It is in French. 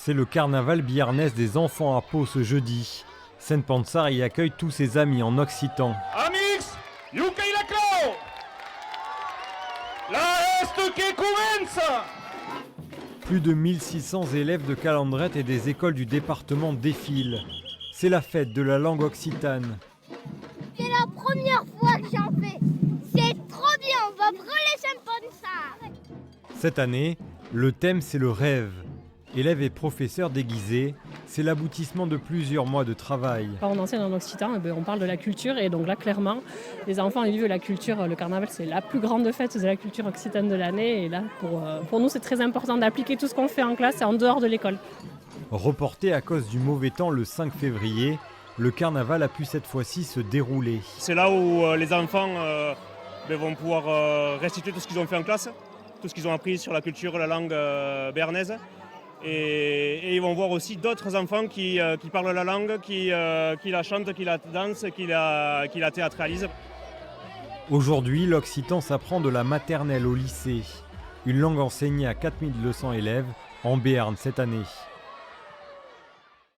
C'est le carnaval biarnais des enfants à Pau ce jeudi. Seine-Pansart y accueille tous ses amis en occitan. Amix, Yukai Laclau, la est que commence. Plus de 1600 élèves de Calandrette et des écoles du département défilent. C'est la fête de la langue occitane. C'est la première fois que j'en fais. C'est trop bien, on va brûler Seine-Pansart. Cette année, le thème c'est le rêve. Élèves et professeurs déguisés, c'est l'aboutissement de plusieurs mois de travail. Quand on enseigne en occitan, on parle de la culture et donc là clairement, les enfants ils vivent la culture, le carnaval c'est la plus grande fête de la culture occitane de l'année et là pour nous c'est très important d'appliquer tout ce qu'on fait en classe et en dehors de l'école. Reporté à cause du mauvais temps le 5 février, le carnaval a pu cette fois-ci se dérouler. C'est là où les enfants vont pouvoir restituer tout ce qu'ils ont fait en classe, tout ce qu'ils ont appris sur la culture, la langue béarnaise. Et ils vont voir aussi d'autres enfants qui parlent la langue, qui la chantent, qui la dansent, qui la théâtralisent. Aujourd'hui, l'occitan s'apprend de la maternelle au lycée. Une langue enseignée à 4200 élèves en Béarn cette année.